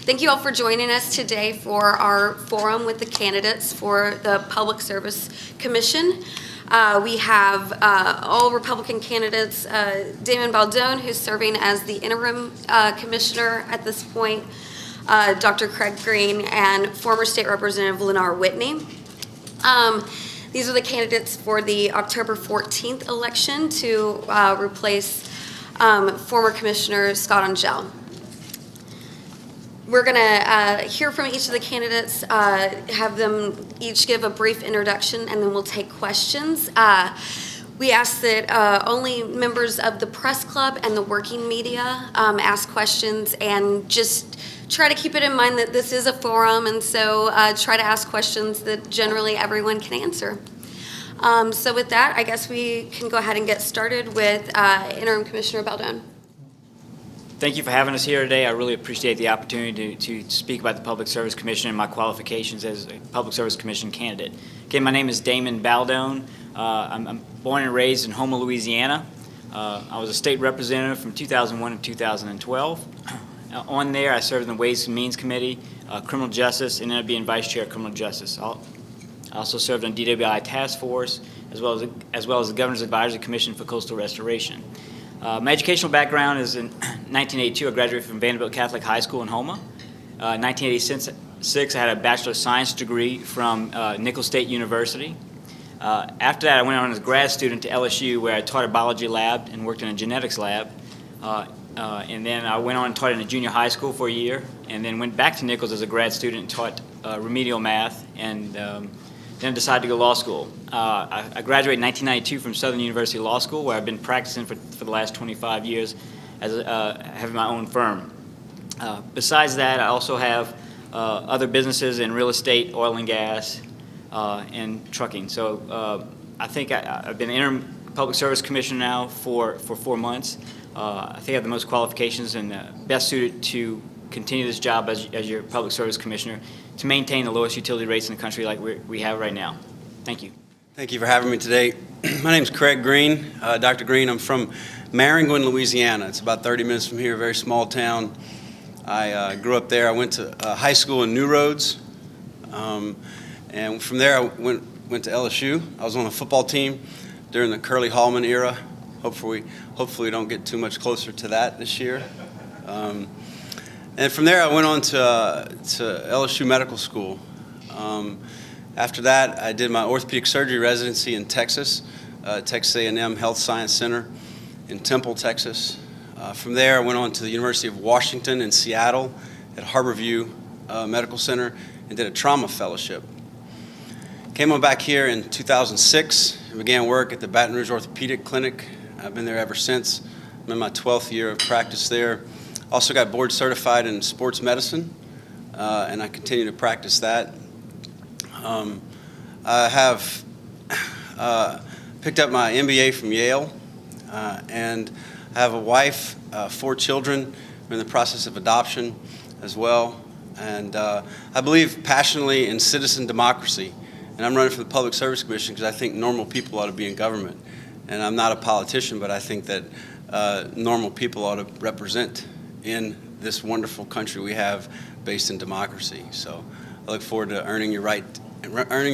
Thank you all for joining us today for our forum with the candidates for the Public Service Commission. We have all Republican candidates, Damon Baton, who's serving as the interim commissioner at this point, Dr. Craig Green, and former State Representative Lennar Whitney. These are the candidates for the October 14th election to replace former Commissioner Scott Angell. We're going to hear from each of the candidates, have them each give a brief introduction, and then we'll take questions. We ask that only members of the press club and the working media ask questions, and just try to keep it in mind that this is a forum, and so try to ask questions that generally everyone can answer. So with that, I guess we can go ahead and get started with Interim Commissioner Baton. Thank you for having us here today. I really appreciate the opportunity to speak about the Public Service Commission and my qualifications as a Public Service Commission candidate. Again, my name is Damon Baton. I'm born and raised in Houma, Louisiana. I was a state representative from 2001 to 2012. On there, I served in the Ways and Means Committee, Criminal Justice, and ended up being Vice Chair of Criminal Justice. I also served on DWI Task Force, as well as the Governor's Advisory Commission for Coastal Restoration. My educational background is in 1982. I graduated from Vanderbilt Catholic High School in Houma. 1986, I had a Bachelor of Science degree from Nicholls State University. After that, I went on as a grad student to LSU, where I taught a biology lab and worked in a genetics lab. And then I went on and taught in a junior high school for a year, and then went back to Nicholls as a grad student and taught remedial math, and then decided to go to law school. I graduated in 1992 from Southern University Law School, where I've been practicing for the last 25 years as having my own firm. Besides that, I also have other businesses in real estate, oil and gas, and trucking. So I think I've been interim Public Service Commissioner now for 4 months. I think I have the most qualifications and best suited to continue this job as your Public Service Commissioner, to maintain the lowest utility rates in the country like we have right now. Thank you. Thank you for having me today. My name is Craig Green, Dr. Green. I'm from Maringouin, Louisiana. It's about 30 minutes from here, a very small town. I grew up there. I went to high school in New Roads, and from there I went to LSU. I was on a football team during the Curly Hallman era. Hopefully we don't get too much closer to that this year. And from there, I went on to LSU Medical School. After that, I did my orthopedic surgery residency in Texas, Texas A&M Health Science Center in Temple, Texas. From there, I went on to the University of Washington in Seattle at Harborview Medical Center and did a trauma fellowship. Came on back here in 2006 and began work at the Baton Rouge Orthopedic Clinic. I've been there ever since. I'm in my 12th year of practice there. Also got board certified in sports medicine, and I continue to practice that. I have picked up my MBA from Yale, and I have a wife, 4 children. We're in the process of adoption as well. And I believe passionately in citizen democracy, and I'm running for the Public Service Commission because I think normal people ought to be in government. And I'm not a politician, but I think that normal people ought to represent in this wonderful country we have based in democracy. So I look forward to earning your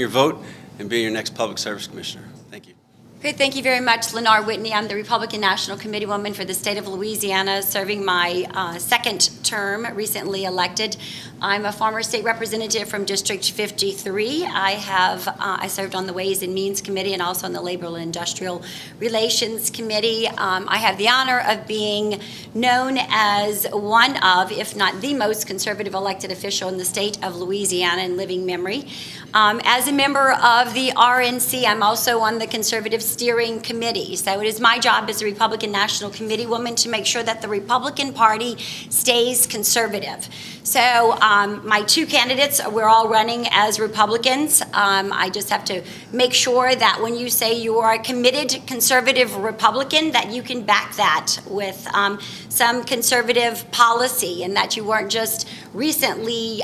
vote and being your next Public Service Commissioner. Thank you. Great, thank you very much, Lennar Whitney. I'm the Republican National Committeewoman for the state of Louisiana, serving my second term, recently elected. I'm a former state representative from District 53. I served on the Ways and Means Committee and also on the Labor and Industrial Relations Committee. I have the honor of being known as one of, if not the most conservative elected official in the state of Louisiana in living memory. As a member of the RNC, I'm also on the Conservative Steering Committee. So it is my job as a Republican National Committeewoman to make sure that the Republican Party stays conservative. So my 2 candidates, we're all running as Republicans. I just have to make sure that when you say you are a committed conservative Republican, that you can back that with some conservative policy, and that you weren't just recently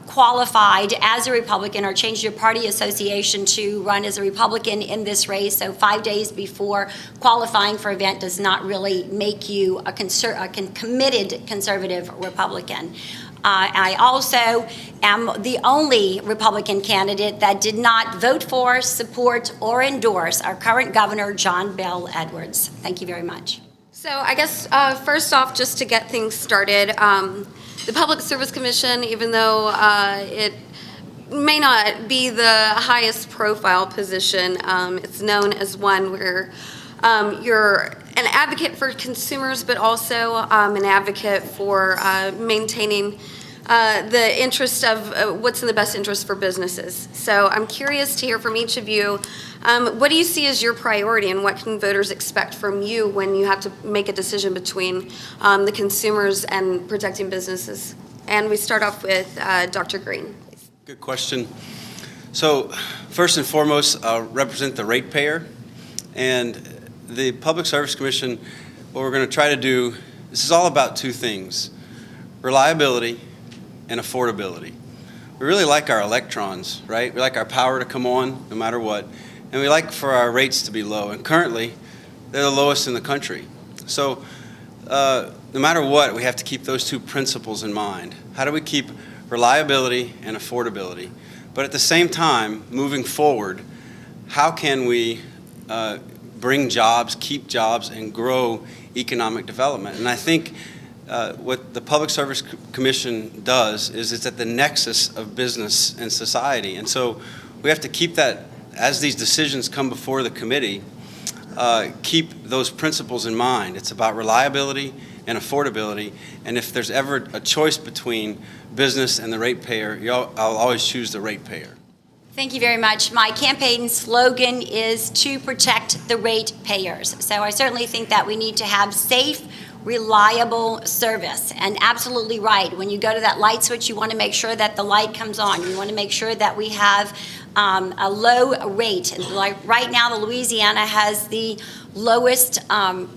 qualified as a Republican or changed your party association to run as a Republican in this race. So 5 days before qualifying for event does not really make you a committed conservative Republican. I also am the only Republican candidate that did not vote for, support, or endorse our current governor, John Bel Edwards. Thank you very much. So I guess first off, just to get things started, the Public Service Commission, even though it may not be the highest profile position, it's known as one where you're an advocate for consumers, but also an advocate for maintaining the interest of what's in the best interest for businesses. So I'm curious to hear from each of you, what do you see as your priority, and what can voters expect from you when you have to make a decision between the consumers and protecting businesses? And we start off with Dr. Green. Good question. So first and foremost, I'll represent the ratepayer. And the Public Service Commission, what we're going to try to do, this is all about two things: reliability and affordability. We really like our electrons, right? We like our power to come on no matter what. And we like for our rates to be low. And currently, they're the lowest in the country. So no matter what, we have to keep those two principles in mind. How do we keep reliability and affordability? But at the same time, moving forward, how can we bring jobs, keep jobs, and grow economic development? And I think what the Public Service Commission does is it's at the nexus of business and society. And so we have to keep that, as these decisions come before the committee, keep those principles in mind. It's about reliability and affordability. And if there's ever a choice between business and the ratepayer, I'll always choose the ratepayer. Thank you very much. My campaign slogan is to protect the ratepayers. So I certainly think that we need to have safe, reliable service. And absolutely right, when you go to that light switch, you want to make sure that the light comes on. You want to make sure that we have a low rate. Like right now, Louisiana has the lowest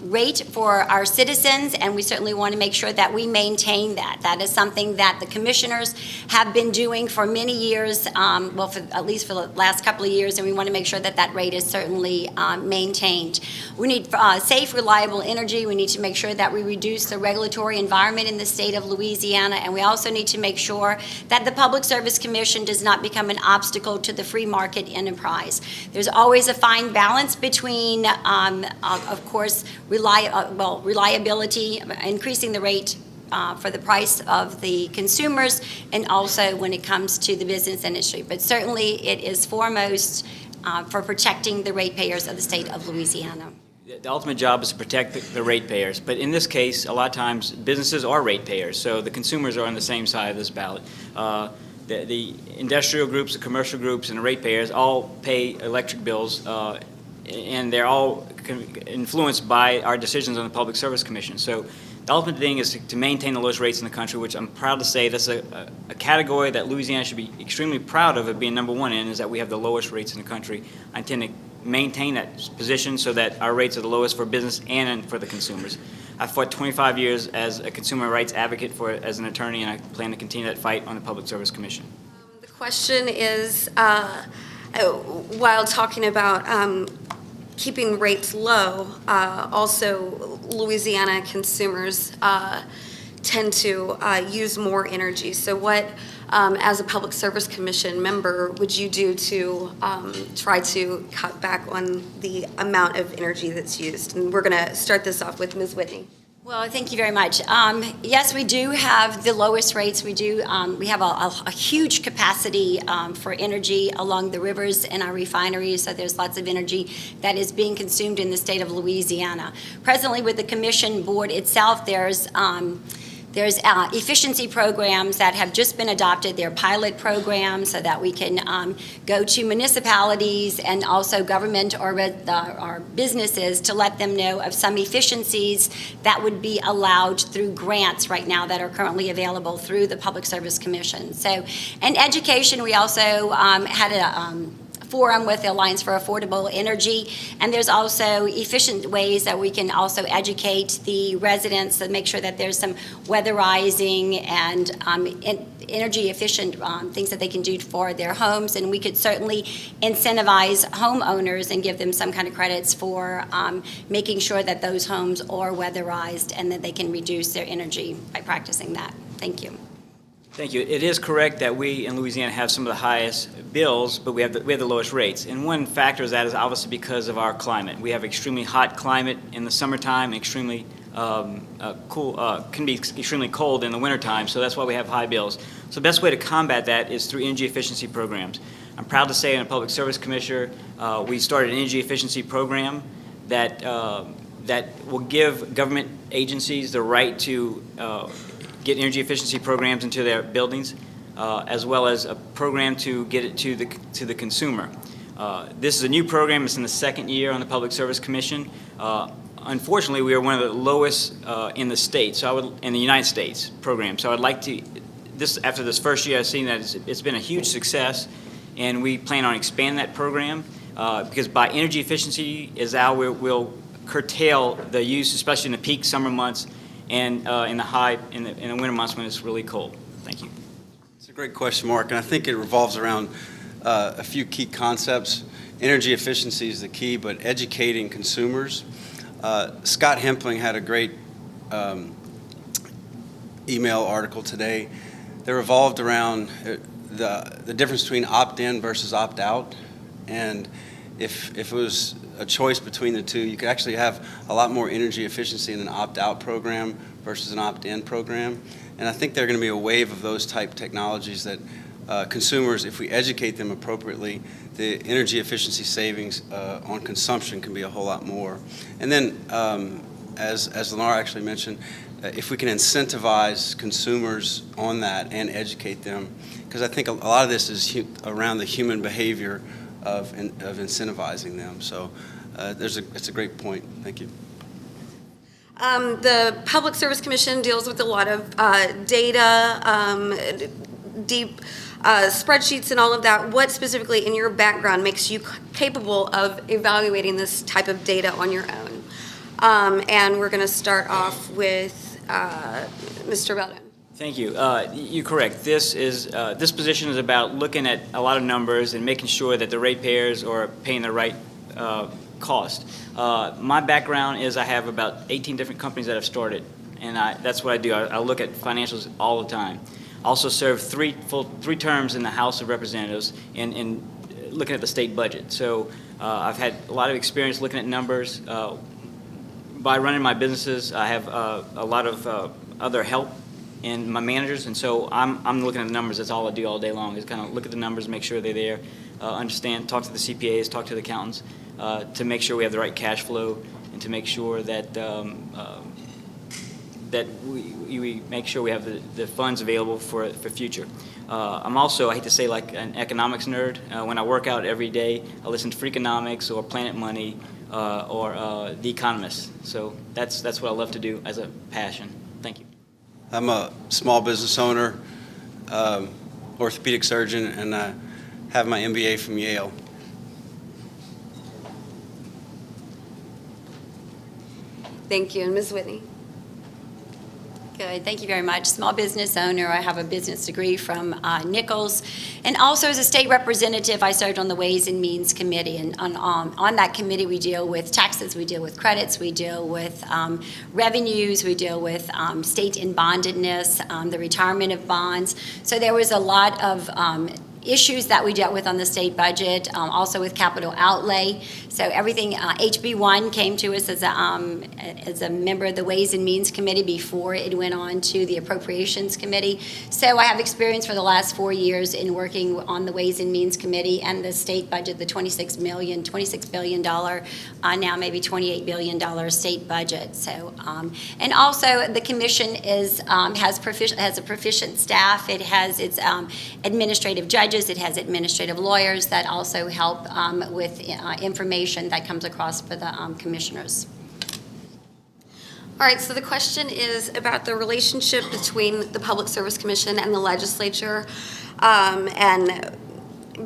rate for our citizens, and we certainly want to make sure that we maintain that. That is something that the commissioners have been doing for many years, well, at least for the last couple of years, and we want to make sure that that rate is certainly maintained. We need safe, reliable energy. We need to make sure that we reduce the regulatory environment in the state of Louisiana, and we also need to make sure that the Public Service Commission does not become an obstacle to the free market enterprise. There's always a fine balance between of course, reliability, increasing the rate for the price of the consumers, and also when it comes to the business industry. But certainly it is foremost for protecting the ratepayers of the state of Louisiana. The ultimate job is to protect the ratepayers, but in this case, a lot of times businesses are ratepayers, so the consumers are on the same side of this ballot. The industrial groups, the commercial groups, and the ratepayers all pay electric bills, and they're all influenced by our decisions on the Public Service Commission. So the ultimate thing is to maintain the lowest rates in the country, which I'm proud to say that's a category that Louisiana should be extremely proud of it being #1 in, is that we have the lowest rates in the country. I intend to maintain that position so that our rates are the lowest for business and for the consumers. I've fought 25 years as a consumer rights advocate as an attorney, and I plan to continue that fight on the Public Service Commission. The question is, while talking about keeping rates low, also Louisiana consumers tend to use more energy. So what, as a Public Service Commission member, would you do to try to cut back on the amount of energy that's used? And we're going to start this off with Ms. Whitney. Well, thank you very much. Yes, we do have the lowest rates. We do. We have a huge capacity for energy along the rivers in our refineries, so there's lots of energy that is being consumed in the state of Louisiana. Presently, with the Commission Board itself, there's efficiency programs that have just been adopted. They're pilot programs so that we can go to municipalities and also government or businesses to let them know of some efficiencies that would be allowed through grants right now that are currently available through the Public Service Commission. So, and education, we also had a forum with the Alliance for Affordable Energy. And there's also efficient ways that we can also educate the residents and make sure that there's some weatherizing and energy efficient things that they can do for their homes. And we could certainly incentivize homeowners and give them some kind of credits for making sure that those homes are weatherized and that they can reduce their energy by practicing that. Thank you. Thank you. It is correct that we in Louisiana have some of the highest bills, but we have the lowest rates. And one factor is that is obviously because of our climate. We have extremely hot climate in the summertime, extremely cool, can be extremely cold in the wintertime, so that's why we have high bills. So the best way to combat that is through energy efficiency programs. I'm proud to say, in a Public Service Commissioner, we started an energy efficiency program that will give government agencies the right to get energy efficiency programs into their buildings, as well as a program to get it to the consumer. This is a new program. It's in the second year on the Public Service Commission. Unfortunately, we are one of the lowest in the state, in the United States program. So I'd like to, after this first year, I've seen that it's been a huge success, and we plan on expanding that program because by energy efficiency is how we'll curtail the use, especially in the peak summer months and in the winter months when it's really cold. Thank you. It's a great question, Mark, and I think it revolves around a few key concepts. Energy efficiency is the key, but educating consumers. Scott Hempling had a great email article today that revolved around the difference between opt-in versus opt-out, and if it was a choice between the two, you could actually have a lot more energy efficiency in an opt-out program versus an opt-in program. And I think there are going to be a wave of those type technologies that consumers, if we educate them appropriately, the energy efficiency savings on consumption can be a whole lot more. And then, as Lenore actually mentioned, if we can incentivize consumers on that and educate them, because I think a lot of this is around the human behavior of incentivizing them. So it's a great point. Thank you. The Public Service Commission deals with a lot of data, deep spreadsheets and all of that. What specifically in your background makes you capable of evaluating this type of data on your own? And we're going to start off with Mr. Baton. Thank you. You're correct. This position is about looking at a lot of numbers and making sure that the ratepayers are paying the right cost. My background is I have about 18 different companies that I've started, and that's what I do. I look at financials all the time. I also served three terms in the House of Representatives in looking at the state budget. So I've had a lot of experience looking at numbers. By running my businesses, I have a lot of other help in my managers, and so I'm looking at the numbers. That's all I do all day long, is kind of look at the numbers, make sure they're there, understand, talk to the CPAs, talk to the accountants, to make sure we have the right cash flow, and to make sure that that we make sure we have the funds available for future. I'm also, I hate to say, like an economics nerd. When I work out every day, I listen to Freakonomics or Planet Money or The Economist. So that's what I love to do as a passion. Thank you. I'm a small business owner, orthopedic surgeon, and I have my MBA from Yale. Thank you. And Ms. Whitney? Good. Thank you very much. Small business owner. I have a business degree from Nichols. And also as a state representative, I served on the Ways and Means Committee. And on that committee, we deal with taxes, we deal with credits, we deal with revenues, we deal with state in-bondedness, the retirement of bonds. So there was a lot of issues that we dealt with on the state budget, also with capital outlay. So everything, HB1 came to us as a member of the Ways and Means Committee before it went on to the Appropriations Committee. So I have experience for the last 4 years in working on the Ways and Means Committee and the state budget, the $26 billion, now maybe $28 billion state budget. So, and also the commission has a proficient staff. It has its administrative judges. It has administrative lawyers that also help with information that comes across for the commissioners. All right, so the question is about the relationship between the Public Service Commission and the legislature. And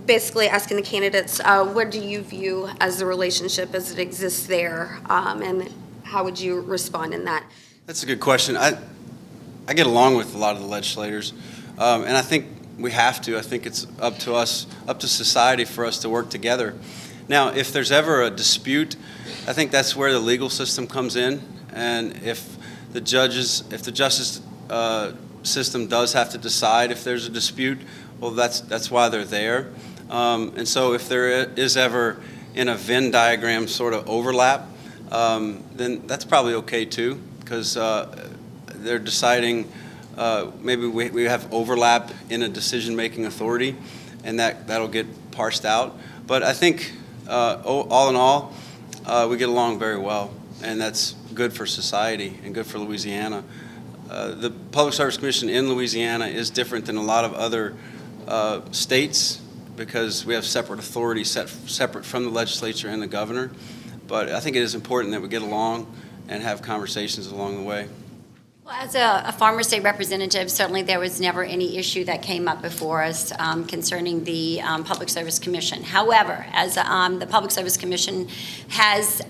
basically asking the candidates, what do you view as the relationship as it exists there, and how would you respond in that? That's a good question. I get along with a lot of the legislators, and I think we have to. I think it's up to us, up to society, for us to work together. Now, if there's ever a dispute, I think that's where the legal system comes in, and if the justice system does have to decide if there's a dispute, well, that's why they're there. And so if there is ever in a Venn diagram sort of overlap, then that's probably okay too, because they're deciding, maybe we have overlap in a decision-making authority, and that'll get parsed out. But I think all in all, we get along very well, and that's good for society and good for Louisiana. The Public Service Commission in Louisiana is different than a lot of other states because we have separate authorities separate from the legislature and the governor. But I think it is important that we get along and have conversations along the way. Well, as a former state representative, certainly there was never any issue that came up before us concerning the Public Service Commission. However, as the Public Service Commission has,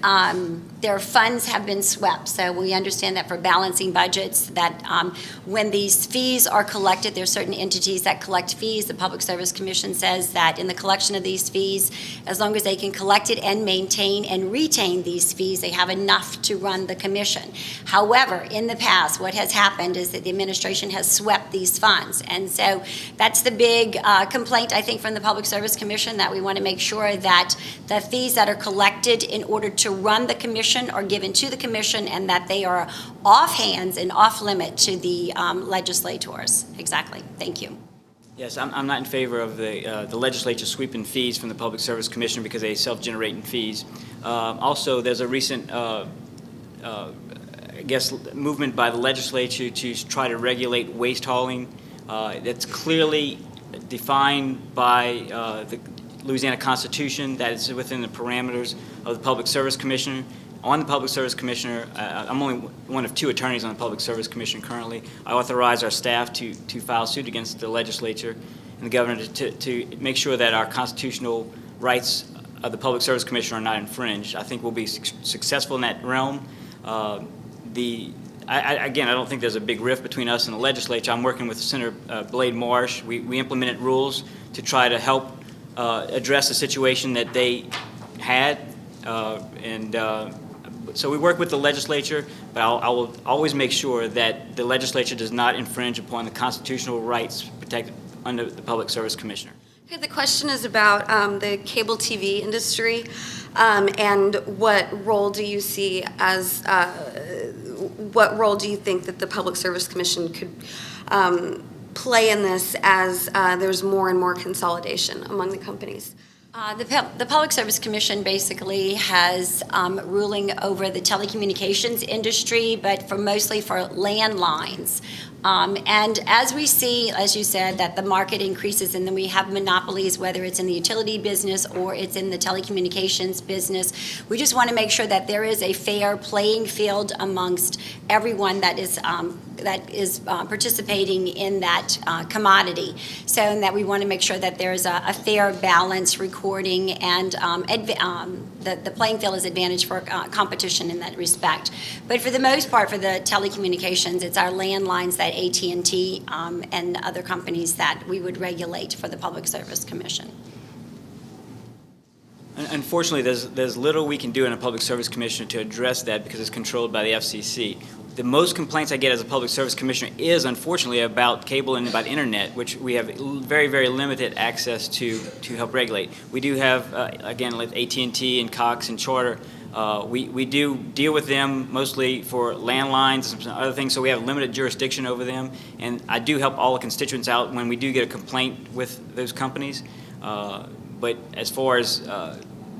their funds have been swept. So we understand that for balancing budgets, that when these fees are collected, there are certain entities that collect fees. The Public Service Commission says that in the collection of these fees, as long as they can collect it and maintain and retain these fees, they have enough to run the commission. However, in the past, what has happened is that the administration has swept these funds. And so that's the big complaint, I think, from the Public Service Commission, that we want to make sure that the fees that are collected in order to run the commission are given to the commission and that they are off hands and off limit to the legislators. Exactly. Thank you. Yes, I'm not in favor of the legislature sweeping fees from the Public Service Commission because they self-generating fees. Also, there's a recent I guess, movement by the legislature to try to regulate waste hauling. That's clearly defined by the Louisiana Constitution, that is within the parameters of the Public Service Commission. On the Public Service Commissioner, I'm only one of two attorneys on the Public Service Commission currently. I authorize our staff to file suit against the legislature and the governor to make sure that our constitutional rights of the Public Service Commission are not infringed. I think we'll be successful in that realm. Again, I don't think there's a big rift between us and the legislature. I'm working with Senator Blade Marsh. We implemented rules to try to help address the situation that they had, so we work with the legislature, but I will always make sure that the legislature does not infringe upon the constitutional rights protected under the Public Service Commissioner. Okay, the question is about the cable TV industry, and what role do you see as, what role do you think that the Public Service Commission could play in this as there's more and more consolidation among the companies? The Public Service Commission basically has ruling over the telecommunications industry, but mostly for landlines. And as we see, as you said, that the market increases and then we have monopolies, whether it's in the utility business or it's in the telecommunications business, we just want to make sure that there is a fair playing field amongst everyone that is participating in that commodity. So, and that we want to make sure that there is a fair balance recording and the playing field is advantaged for competition in that respect. But for the most part, for the telecommunications, it's our landlines that AT&T and other companies that we would regulate for the Public Service Commission. Unfortunately, there's little we can do in a Public Service Commission to address that because it's controlled by the FCC. The most complaints I get as a Public Service Commissioner is, unfortunately, about cable and about internet, which we have very, very limited access to help regulate. We do have, again, like AT&T and Cox and Charter. We do deal with them mostly for landlines and some other things, so we have limited jurisdiction over them. And I do help all the constituents out when we do get a complaint with those companies. But as far as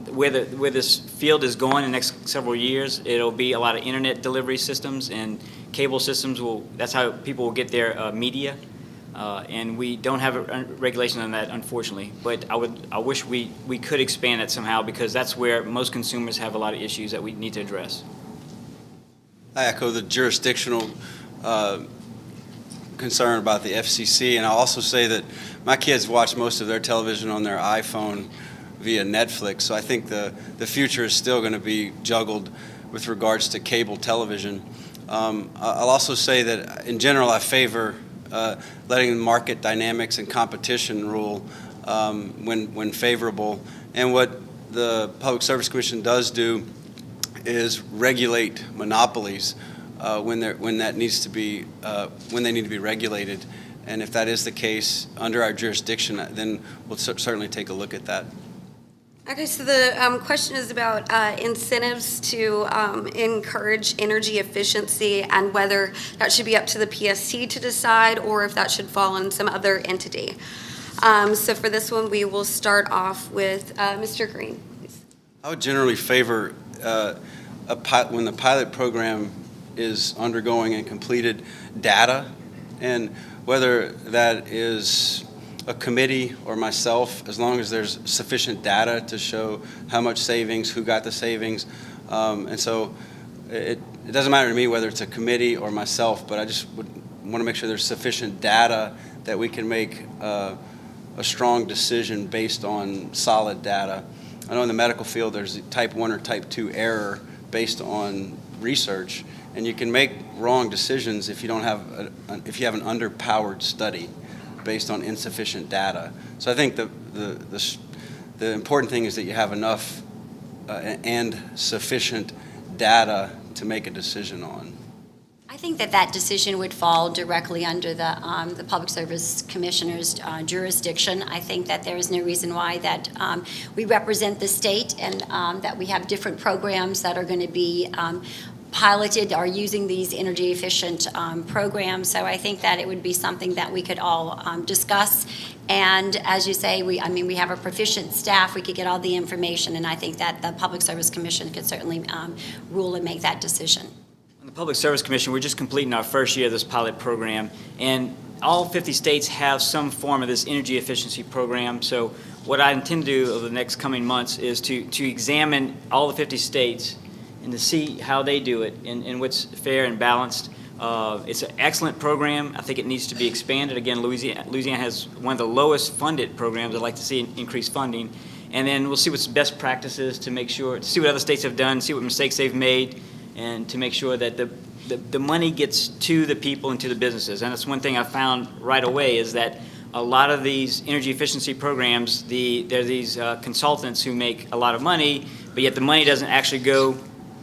where this field is going in the next several years, it'll be a lot of internet delivery systems and cable systems. That's how people will get their media. And we don't have a regulation on that, unfortunately. But I wish we could expand that somehow, because that's where most consumers have a lot of issues that we need to address. I echo the jurisdictional concern about the FCC, and I'll also say that my kids watch most of their television on their iPhone via Netflix, so I think the future is still going to be juggled with regards to cable television. I'll also say that in general I favor letting market dynamics and competition rule when favorable, and what the Public Service Commission does do is regulate monopolies when they need to be regulated, and if that is the case under our jurisdiction, then we'll certainly take a look at that. Okay, so the question is about incentives to encourage energy efficiency and whether that should be up to the PSC to decide or if that should fall on some other entity. So for this one, we will start off with Mr. Green, please. I would generally favor when the pilot program is undergoing and completed data, and whether that is a committee or myself, as long as there's sufficient data to show how much savings, who got the savings. And so it doesn't matter to me whether it's a committee or myself, but I just would want to make sure there's sufficient data that we can make a strong decision based on solid data. I know in the medical field there's type 1 or type 2 error based on research, and you can make wrong decisions if you don't have if you have an underpowered study based on insufficient data. So I think the important thing is that you have enough and sufficient data to make a decision on. I think that decision would fall directly under the Public Service Commissioner's jurisdiction. I think that there is no reason why that we represent the state and that we have different programs that are going to be piloted or using these energy efficient programs. So I think that it would be something that we could all discuss. And as you say, we have a proficient staff. We could get all the information, and I think that the Public Service Commission could certainly rule and make that decision. On the Public Service Commission, we're just completing our first year of this pilot program, and all 50 states have some form of this energy efficiency program. So what I intend to do over the next coming months is to examine all the 50 states and to see how they do it and what's fair and balanced. It's an excellent program. I think it needs to be expanded. Again, Louisiana has one of the lowest funded programs. I'd like to see increased funding. And then we'll see what's best practices to make sure, to see what other states have done, see what mistakes they've made, and to make sure that the money gets to the people and to the businesses. And that's one thing I found right away is that a lot of these energy efficiency programs, there are these consultants who make a lot of money, but yet the money doesn't actually go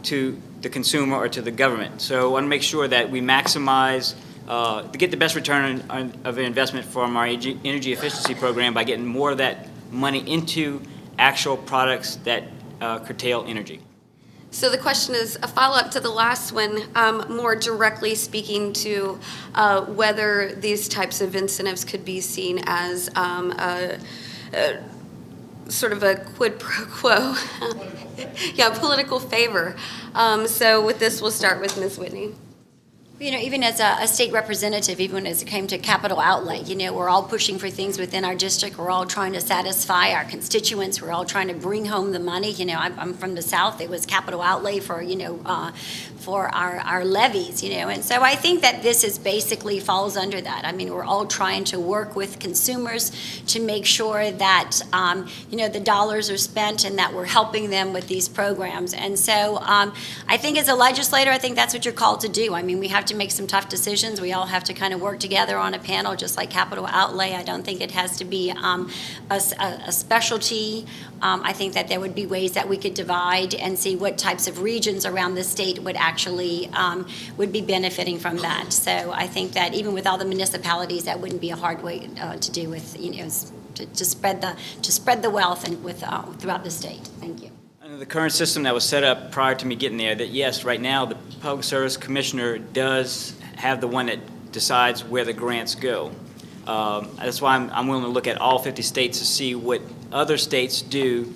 to the consumer or to the government. So I want to make sure that we maximize, to get the best return of an investment from our energy efficiency program by getting more of that money into actual products that curtail energy. So the question is a follow-up to the last one, more directly speaking to whether these types of incentives could be seen as sort of a quid pro quo, political favor. So with this, we'll start with Ms. Whitney. Even as a state representative, even as it came to capital outlay, we're all pushing for things within our district. We're all trying to satisfy our constituents. We're all trying to bring home the money. I'm from the South. It was capital outlay for our levies, And so I think that this is basically falls under that. We're all trying to work with consumers to make sure that, the dollars are spent and that we're helping them with these programs. And so I think as a legislator, I think that's what you're called to do. We have to make some tough decisions. We all have to kind of work together on a panel, just like capital outlay. I don't think it has to be a specialty. I think that there would be ways that we could divide and see what types of regions around the state would actually would be benefiting from that. So I think that even with all the municipalities, that wouldn't be a hard way to do with to spread the wealth and throughout the state. Thank you. The current system that was set up prior to me getting there, that yes, right now the Public Service Commissioner does have the one that decides where the grants go. That's why I'm willing to look at all 50 states to see what other states do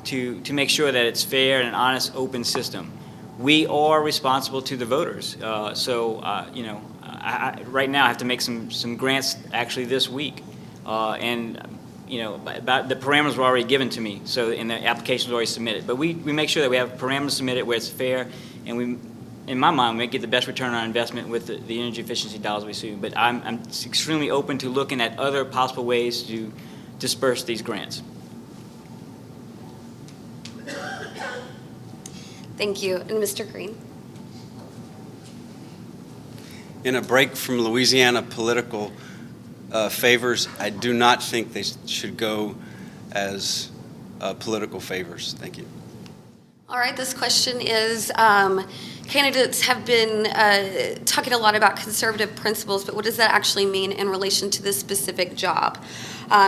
to make sure that it's fair and an honest, open system. We are responsible to the voters. I right now I have to make some grants actually this week. About the parameters were already given to me, so and the application was already submitted. But we make sure that we have parameters submitted where it's fair, and we in my mind, we get the best return on investment with the energy efficiency dollars we see. But I'm extremely open to looking at other possible ways to disperse these grants. Thank you. And Mr. Green? In a break from Louisiana political favors, I do not think they should go as political favors. Thank you. All right, this question is, candidates have been talking a lot about conservative principles, but what does that actually mean in relation to this specific job?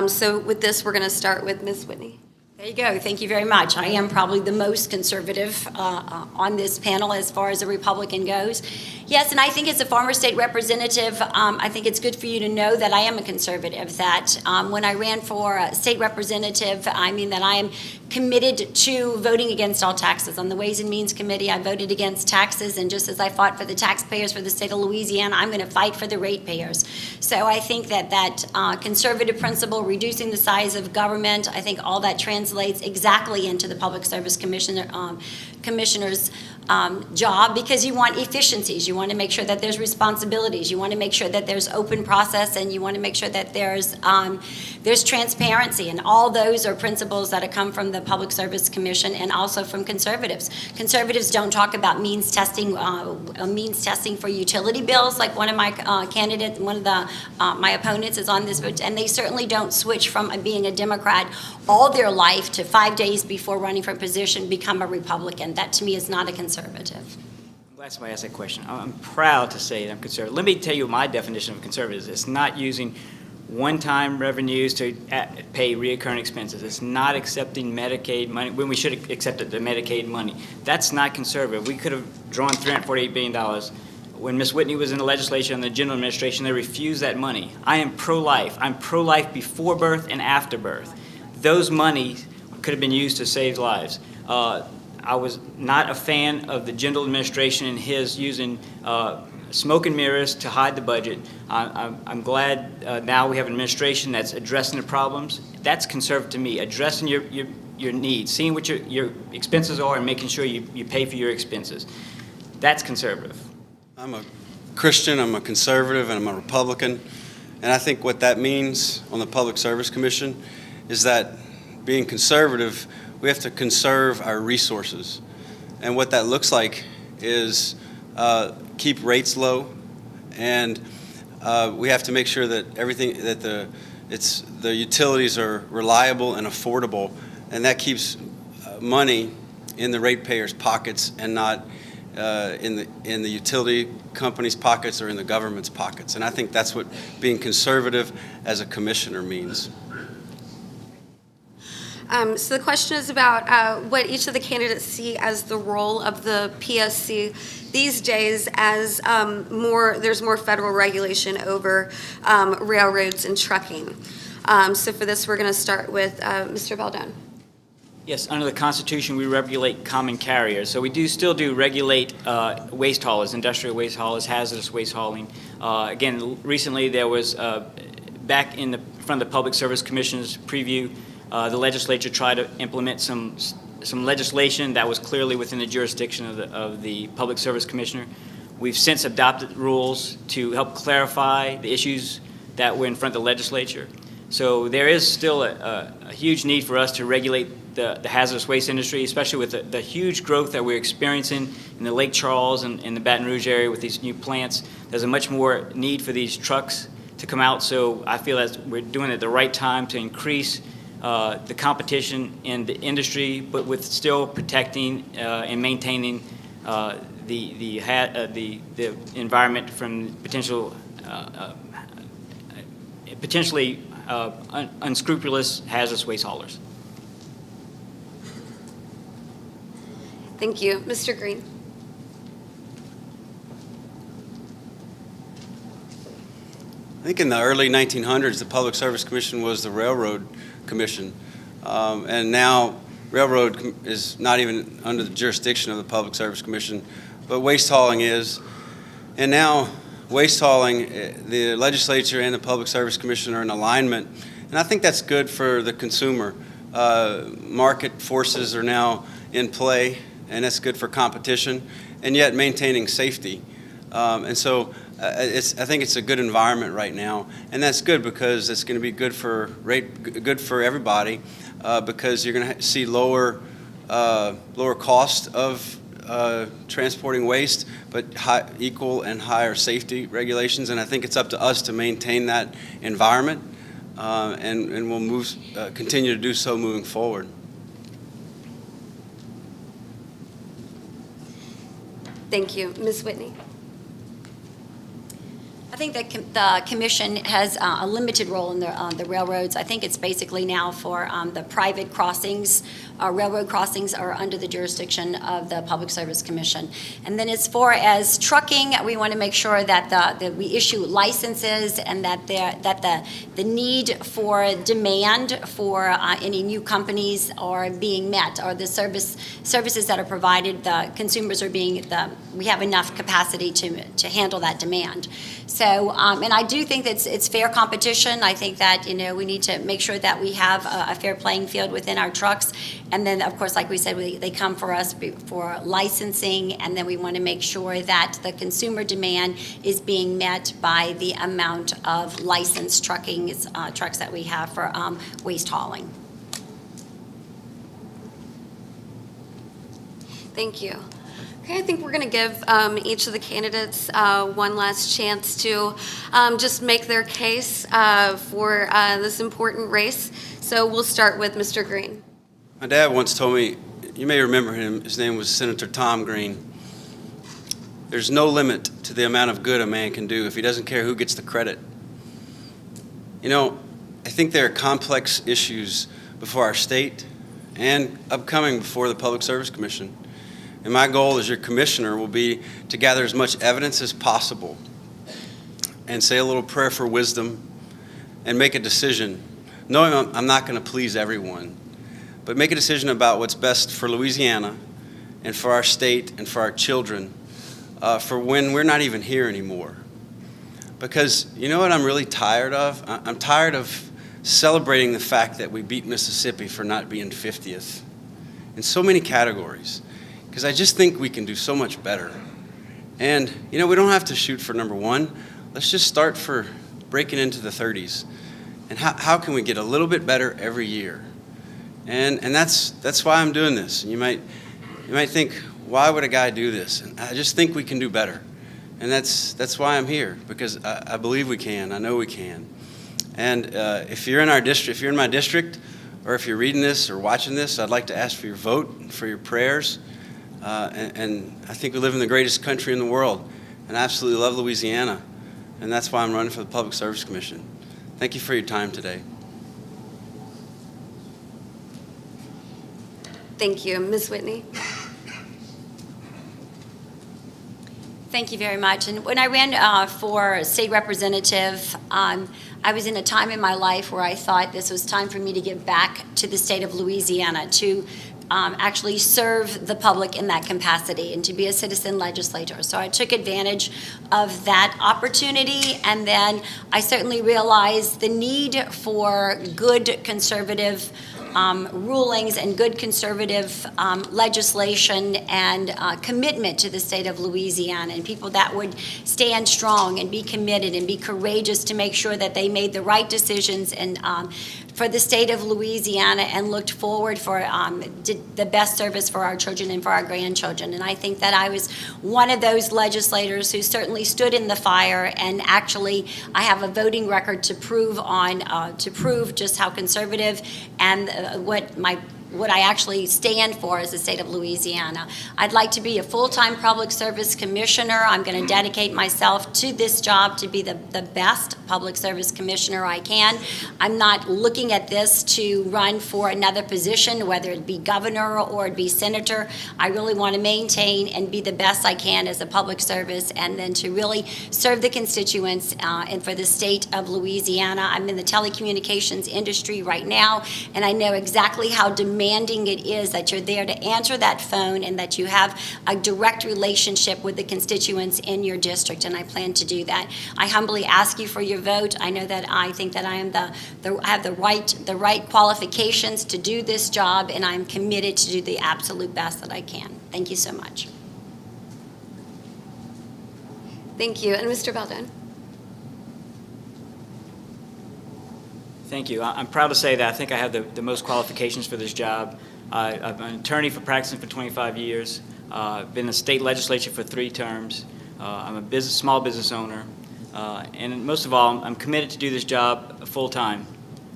So with this, we're going to start with Ms. Whitney. There you go. Thank you very much. I am probably the most conservative on this panel as far as a Republican goes. Yes, and I think as a former state representative, I think it's good for you to know that I am a conservative, that when I ran for a state representative, I mean that I am committed to voting against all taxes. On the Ways and Means Committee, I voted against taxes, and just as I fought for the taxpayers for the state of Louisiana, I'm going to fight for the ratepayers. So I think that conservative principle, reducing the size of government, I think all that translates exactly into the Public Service Commissioner's job, because you want efficiencies. You want to make sure that there's responsibilities. You want to make sure that there's open process, and you want to make sure that there's transparency. And all those are principles that have come from the Public Service Commission and also from conservatives. Conservatives don't talk about means testing for utility bills, like one of my candidates, one of the my opponents is on this, and they certainly don't switch from being a Democrat all their life to 5 days before running for a position become a Republican. That to me is not a conservative. I'm glad somebody asked that question. I'm proud to say that I'm conservative. Let me tell you my definition of conservative is. It's not using one-time revenues to pay reoccurring expenses. It's not accepting Medicaid money when we should have accepted the Medicaid money. That's not conservative. We could have drawn $348 billion. When Ms. Whitney was in the legislature and the general administration, they refused that money. I am pro-life. I'm pro-life before birth and after birth. Those monies could have been used to save lives. I was not a fan of the general administration and his using smoke and mirrors to hide the budget. I'm glad now we have an administration that's addressing the problems. That's conservative to me, addressing your needs, seeing what your expenses are and making sure you pay for your expenses. That's conservative. I'm a Christian, I'm a conservative, and I'm a Republican. And I think what that means on the Public Service Commission is that being conservative, we have to conserve our resources. And what that looks like is keep rates low, and we have to make sure that everything that the utilities are reliable and affordable, and that keeps money in the ratepayers' pockets and not in the utility companies' pockets or in the government's pockets. And I think that's what being conservative as a commissioner means. So the question is about what each of the candidates see as the role of the PSC these days as there's more federal regulation over railroads and trucking. So for this, we're going to start with Mr. Baton. Yes, under the Constitution, we regulate common carriers. So we still do regulate waste haulers, industrial waste haulers, hazardous waste hauling. Again, recently there was, back in front of the Public Service Commission's preview, the legislature tried to implement some legislation that was clearly within the jurisdiction of the Public Service Commissioner. We've since adopted rules to help clarify the issues that were in front of the legislature. So there is still a huge need for us to regulate the hazardous waste industry, especially with the huge growth that we're experiencing in the Lake Charles and in the Baton Rouge area with these new plants. There's a much more need for these trucks to come out, so I feel that we're doing it at the right time to increase the competition in the industry, but with still protecting and maintaining the environment from potentially unscrupulous hazardous waste haulers. Thank you. Mr. Green. I think in the early 1900s, the Public Service Commission was the Railroad Commission, and now railroad is not even under the jurisdiction of the Public Service Commission, but waste hauling is. And now waste hauling, the legislature and the Public Service Commission are in alignment, and I think that's good for the consumer. Market forces are now in play, and that's good for competition. and yet maintaining safety. And so I think it's a good environment right now, and that's good because it's going to be good for everybody, because you're going to see lower cost of transporting waste, but equal and higher safety regulations. And I think it's up to us to maintain that environment, and we'll continue to do so moving forward. Thank you. Ms. Whitney? I think that the commission has a limited role in the railroads. I think it's basically now for the private crossings. Railroad crossings are under the jurisdiction of the Public Service Commission. And then as far as trucking, we want to make sure that we issue licenses, and that the need for demand for any new companies are being met, or the services that are provided, the consumers are we have enough capacity to handle that demand. So, and I do think that it's fair competition. I think that, we need to make sure that we have a fair playing field within our trucks. And then, of course, like we said, they come for us for licensing, and then we want to make sure that the consumer demand is being met by the amount of licensed trucks that we have for waste hauling. Thank you. Okay, I think we're going to give each of the candidates one last chance to just make their case for this important race. So we'll start with Mr. Green. My dad once told me, you may remember him, his name was Senator Tom Green. There's no limit to the amount of good a man can do if he doesn't care who gets the credit. I think there are complex issues before our state and upcoming before the Public Service Commission. And my goal as your commissioner will be to gather as much evidence as possible and say a little prayer for wisdom and make a decision, knowing I'm not going to please everyone, but make a decision about what's best for Louisiana and for our state and for our children, for when we're not even here anymore. Because you know what I'm really tired of? I'm tired of celebrating the fact that we beat Mississippi for not being 50th in so many categories. Because I just think we can do so much better. And, we don't have to shoot for number one. Let's just start for breaking into the 30s. And how can we get a little bit better every year? And that's why I'm doing this. And you might think, why would a guy do this? And I just think we can do better. And that's why I'm here, because I believe we can. I know we can. And if you're in our district, if you're in my district, or if you're reading this or watching this, I'd like to ask for your vote and for your prayers. And I think we live in the greatest country in the world, and I absolutely love Louisiana, and that's why I'm running for the Public Service Commission. Thank you for your time today. Thank you. Ms. Whitney? Thank you very much. And when I ran for state representative, I was in a time in my life where I thought this was time for me to give back to the state of Louisiana, to actually serve the public in that capacity and to be a citizen legislator. So I took advantage of that opportunity, and then I certainly realized the need for good conservative rulings and good conservative legislation and commitment to the state of Louisiana, and people that would stand strong and be committed and be courageous to make sure that they made the right decisions and for the state of Louisiana and looked forward for did the best service for our children and for our grandchildren. And I think that I was one of those legislators who certainly stood in the fire, and actually I have a voting record to prove just how conservative and what I actually stand for as the state of Louisiana. I'd like to be a full-time public service commissioner. I'm going to dedicate myself to this job to be the best public service commissioner I can. I'm not looking at this to run for another position, whether it be governor or it be senator. I really want to maintain and be the best I can as a public service, and then to really serve the constituents and for the state of Louisiana. I'm in the telecommunications industry right now, and I know exactly how demanding it is that you're there to answer that phone and that you have a direct relationship with the constituents in your district, and I plan to do that. I humbly ask you for your vote. I know that I think that I am I have the right qualifications to do this job, and I'm committed to do the absolute best that I can. Thank you so much. Thank you. And Mr. Baton? Thank you. I'm proud to say that I think I have the most qualifications for this job. I'm an attorney for practicing for 25 years. I've been in the state legislature for 3 terms. I'm a small business owner. And most of all, I'm committed to do this job full-time.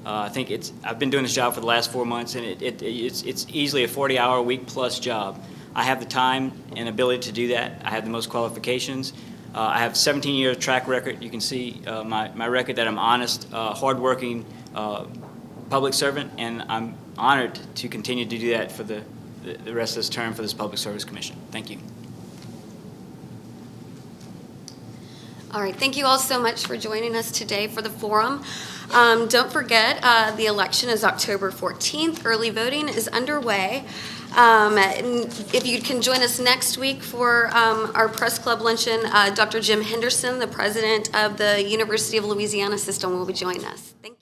I think I've been doing this job for the last 4 months, and it's easily a 40-hour-a-week plus job. I have the time and ability to do that. I have the most qualifications. I have 17-year track record. You can see my record that I'm honest, hardworking public servant, and I'm honored to continue to do that for the rest of this term for this Public Service Commission. Thank you. All right, thank you all so much for joining us today for the forum. Don't forget, the election is October 14th. Early voting is underway. And if you can join us next week for our press club luncheon, Dr. Jim Henderson, the president of the University of Louisiana system, will be joining us. Thank you.